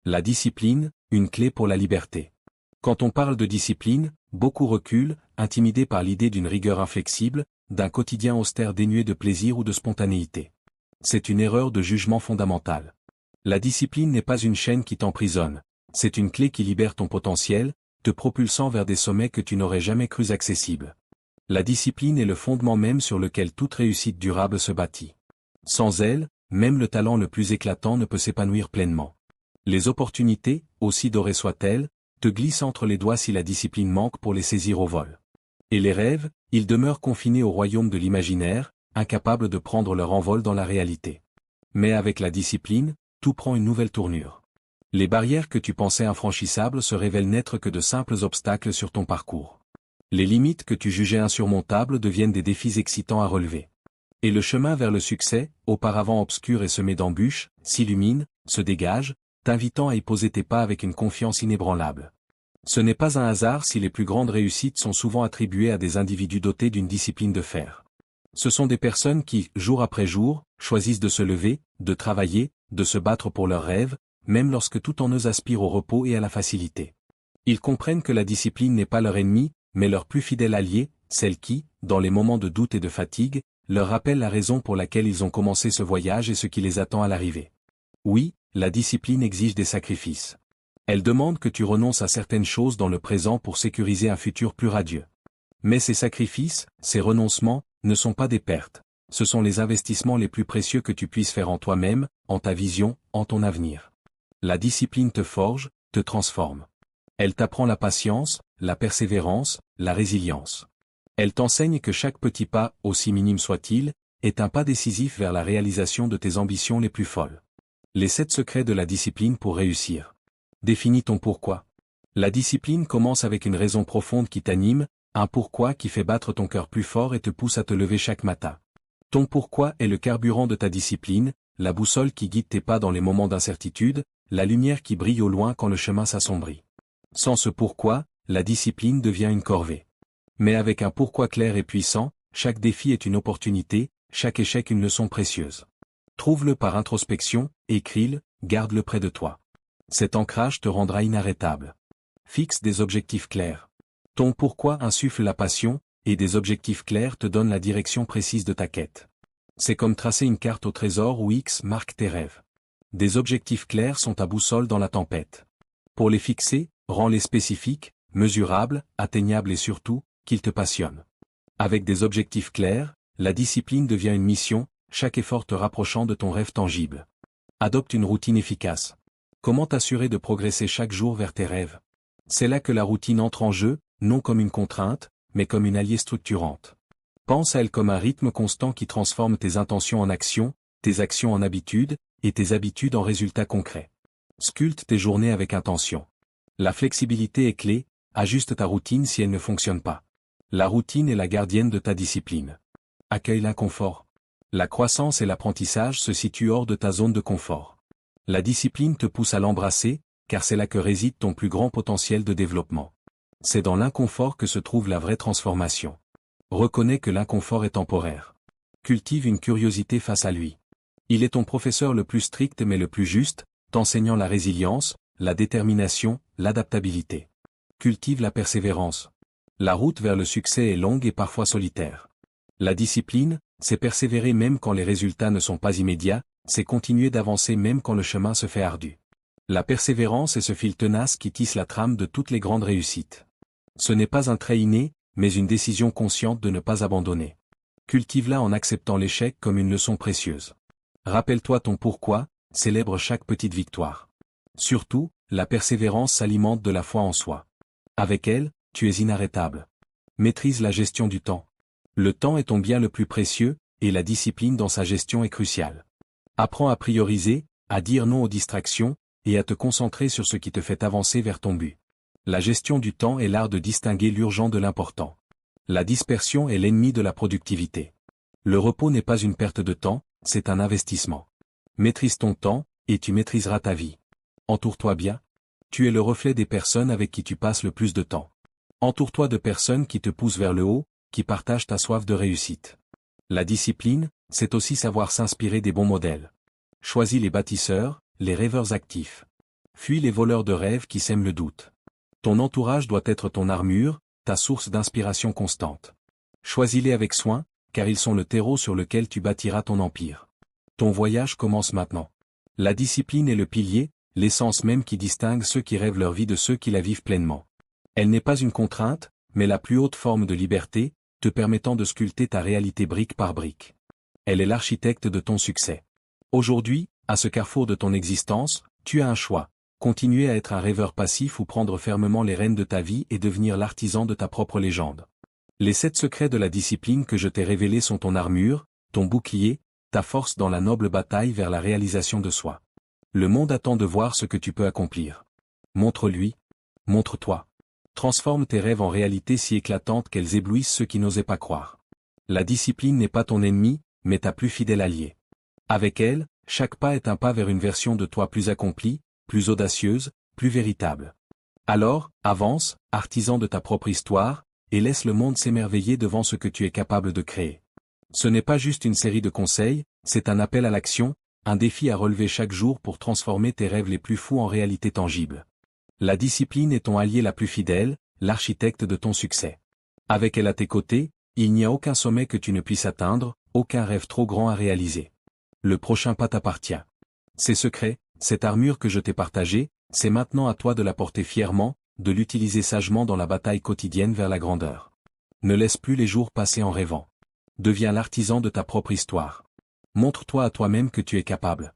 La discipline, une clé pour la liberté. Quand on parle de discipline, beaucoup reculent, intimidés par l'idée d'une rigueur inflexible, d'un quotidien austère dénué de plaisir ou de spontanéité. C'est une erreur de jugement fondamentale. La discipline n'est pas une chaîne qui t'emprisonne, c'est une clé qui libère ton potentiel, te propulsant vers des sommets que tu n'aurais jamais crus accessibles. La discipline est le fondement même sur lequel toute réussite durable se bâtit. Sans elle, même le talent le plus éclatant ne peut s'épanouir pleinement. Les opportunités, aussi dorées soient-elles, te glissent entre les doigts si la discipline manque pour les saisir au vol. Et les rêves, ils demeurent confinés au royaume de l'imaginaire, incapables de prendre leur envol dans la réalité. Mais avec la discipline, tout prend une nouvelle tournure. Les barrières que tu pensais infranchissables se révèlent n'être que de simples obstacles sur ton parcours. Les limites que tu jugeais insurmontables deviennent des défis excitants à relever. Et le chemin vers le succès, auparavant obscur et semé d'embûches, s'illumine, se dégage, t'invitant à y poser tes pas avec une confiance inébranlable. Ce n'est pas un hasard si les plus grandes réussites sont souvent attribuées à des individus dotés d'une discipline de fer. Ce sont des personnes qui, jour après jour, choisissent de se lever, de travailler, de se battre pour leurs rêves, même lorsque tout en eux aspire au repos et à la facilité. Ils comprennent que la discipline n'est pas leur ennemi, mais leur plus fidèle allié, celle qui, dans les moments de doute et de fatigue, leur rappelle la raison pour laquelle ils ont commencé ce voyage et ce qui les attend à l'arrivée. Oui, la discipline exige des sacrifices. Elle demande que tu renonces à certaines choses dans le présent pour sécuriser un futur plus radieux. Mais ces sacrifices, ces renoncements, ne sont pas des pertes. Ce sont les investissements les plus précieux que tu puisses faire en toi-même, en ta vision, en ton avenir. La discipline te forge, te transforme. Elle t'apprend la patience, la persévérance, la résilience. Elle t'enseigne que chaque petit pas, aussi minime soit-il, est un pas décisif vers la réalisation de tes ambitions les plus folles. Les 7 secrets de la discipline pour réussir. Définis ton pourquoi. La discipline commence avec une raison profonde qui t'anime, un pourquoi qui fait battre ton cœur plus fort et te pousse à te lever chaque matin. Ton pourquoi est le carburant de ta discipline, la boussole qui guide tes pas dans les moments d'incertitude, la lumière qui brille au loin quand le chemin s'assombrit. Sans ce pourquoi, la discipline devient une corvée. Mais avec un pourquoi clair et puissant, chaque défi est une opportunité, chaque échec une leçon précieuse. Trouve-le par introspection, écris-le, garde-le près de toi. Cet ancrage te rendra inarrêtable. Fixe des objectifs clairs. Ton pourquoi insuffle la passion, et des objectifs clairs te donnent la direction précise de ta quête. C'est comme tracer une carte au trésor où X marque tes rêves. Des objectifs clairs sont ta boussole dans la tempête. Pour les fixer, rends-les spécifiques, mesurables, atteignables et surtout, qu'ils te passionnent. Avec des objectifs clairs, la discipline devient une mission, chaque effort te rapprochant de ton rêve tangible. Adopte une routine efficace. Comment t'assurer de progresser chaque jour vers tes rêves? C'est là que la routine entre en jeu, non comme une contrainte, mais comme une alliée structurante. Pense à elle comme un rythme constant qui transforme tes intentions en actions, tes actions en habitudes, et tes habitudes en résultats concrets. Sculpte tes journées avec intention. La flexibilité est clé, ajuste ta routine si elle ne fonctionne pas. La routine est la gardienne de ta discipline. Accueille l'inconfort. La croissance et l'apprentissage se situent hors de ta zone de confort. La discipline te pousse à l'embrasser, car c'est là que réside ton plus grand potentiel de développement. C'est dans l'inconfort que se trouve la vraie transformation. Reconnais que l'inconfort est temporaire. Cultive une curiosité face à lui. Il est ton professeur le plus strict mais le plus juste, t'enseignant la résilience, la détermination, l'adaptabilité. Cultive la persévérance. La route vers le succès est longue et parfois solitaire. La discipline, c'est persévérer même quand les résultats ne sont pas immédiats, c'est continuer d'avancer même quand le chemin se fait ardu. La persévérance est ce fil tenace qui tisse la trame de toutes les grandes réussites. Ce n'est pas un trait inné, mais une décision consciente de ne pas abandonner. Cultive-la en acceptant l'échec comme une leçon précieuse. Rappelle-toi ton pourquoi, célèbre chaque petite victoire. Surtout, la persévérance s'alimente de la foi en soi. Avec elle, tu es inarrêtable. Maîtrise la gestion du temps. Le temps est ton bien le plus précieux, et la discipline dans sa gestion est cruciale. Apprends à prioriser, à dire non aux distractions, et à te concentrer sur ce qui te fait avancer vers ton but. La gestion du temps est l'art de distinguer l'urgent de l'important. La dispersion est l'ennemi de la productivité. Le repos n'est pas une perte de temps, c'est un investissement. Maîtrise ton temps, et tu maîtriseras ta vie. Entoure-toi bien. Tu es le reflet des personnes avec qui tu passes le plus de temps. Entoure-toi de personnes qui te poussent vers le haut, qui partagent ta soif de réussite. La discipline, c'est aussi savoir s'inspirer des bons modèles. Choisis les bâtisseurs, les rêveurs actifs. Fuis les voleurs de rêves qui sèment le doute. Ton entourage doit être ton armure, ta source d'inspiration constante. Choisis-les avec soin, car ils sont le terreau sur lequel tu bâtiras ton empire. Ton voyage commence maintenant. La discipline est le pilier, l'essence même qui distingue ceux qui rêvent leur vie de ceux qui la vivent pleinement. Elle n'est pas une contrainte, mais la plus haute forme de liberté, te permettant de sculpter ta réalité brique par brique. Elle est l'architecte de ton succès. Aujourd'hui, à ce carrefour de ton existence, tu as un choix. Continuer à être un rêveur passif ou prendre fermement les rênes de ta vie et devenir l'artisan de ta propre légende. Les 7 secrets de la discipline que je t'ai révélés sont ton armure, ton bouclier, ta force dans la noble bataille vers la réalisation de soi. Le monde attend de voir ce que tu peux accomplir. Montre-lui. Montre-toi. Transforme tes rêves en réalité si éclatantes qu'elles éblouissent ceux qui n'osaient pas croire. La discipline n'est pas ton ennemi, mais ta plus fidèle alliée. Avec elle, chaque pas est un pas vers une version de toi plus accomplie, plus audacieuse, plus véritable. Alors, avance, artisan de ta propre histoire, et laisse le monde s'émerveiller devant ce que tu es capable de créer. Ce n'est pas juste une série de conseils, c'est un appel à l'action, un défi à relever chaque jour pour transformer tes rêves les plus fous en réalité tangible. La discipline est ton allié la plus fidèle, l'architecte de ton succès. Avec elle à tes côtés, il n'y a aucun sommet que tu ne puisses atteindre, aucun rêve trop grand à réaliser. Le prochain pas t'appartient. Ces secrets, cette armure que je t'ai partagée, c'est maintenant à toi de la porter fièrement, de l'utiliser sagement dans la bataille quotidienne vers la grandeur. Ne laisse plus les jours passer en rêvant. Deviens l'artisan de ta propre histoire. Montre-toi à toi-même que tu es capable.